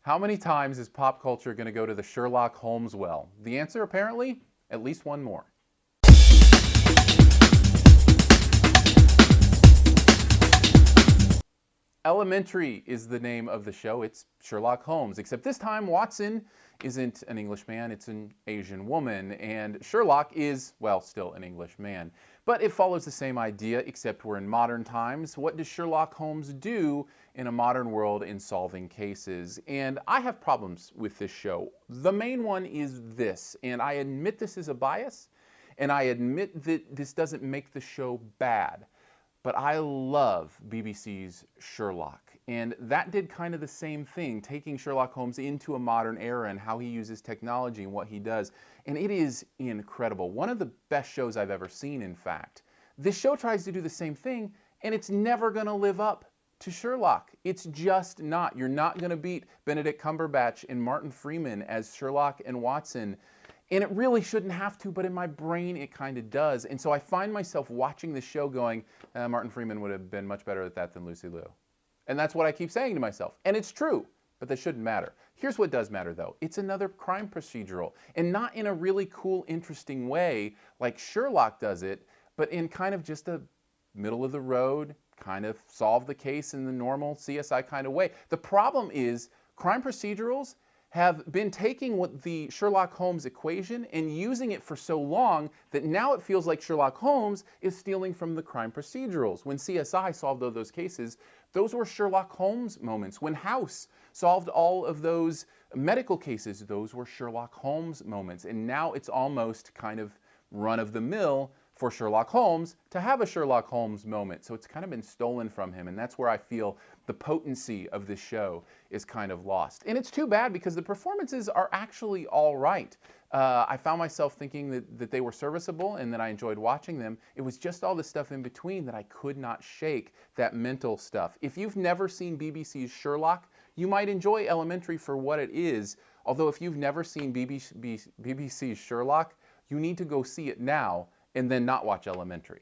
How many times is pop culture going to go to the Sherlock Holmes well? The answer, apparently, at least one more. Elementary is the name of the show. It's Sherlock Holmes, except this time Watson isn't an Englishman, it's an Asian woman, and Sherlock is, well, still an English man. But it follows the same idea, except we're in modern times. What does Sherlock Holmes do in a modern world in solving cases? And I have problems with this show. The main one is this, and I admit this is a bias, and I admit that this doesn't make the show bad. But I love BBC's Sherlock, and that did kind of the same thing, taking Sherlock Holmes into a modern era and how he uses technology and what he does. And it is incredible. One of the best shows I've ever seen, in fact. This show tries to do the same thing, and it's never going to live up to Sherlock. It's just not. You're not going to beat Benedict Cumberbatch and Martin Freeman as Sherlock and Watson. And it really shouldn't have to, but in my brain it kind of does. And so I find myself watching this show going, Martin Freeman would have been much better at that than Lucy Liu. And that's what I keep saying to myself. And it's true, but that shouldn't matter. Here's what does matter, though. It's another crime procedural. And not in a really cool, interesting way like Sherlock does it, but in kind of just a middle of the road, kind of solve the case in the normal CSI kind of way. The problem is crime procedurals have been taking what the Sherlock Holmes equation and using it for so long that now it feels like Sherlock Holmes is stealing from the crime procedurals. When CSI solved all those cases, those were Sherlock Holmes moments. When House solved all of those medical cases, those were Sherlock Holmes moments. And now it's almost kind of run-of-the-mill for Sherlock Holmes to have a Sherlock Holmes moment. So it's kind of been stolen from him, and that's where I feel the potency of this show is kind of lost. And it's too bad because the performances are actually all right. I found myself thinking that they were serviceable and that I enjoyed watching them. It was just all the stuff in between that I could not shake, that mental stuff. If you've never seen BBC's Sherlock, you might enjoy Elementary for what it is, although if you've never seen BBC's Sherlock, you need to go see it now and then not watch Elementary.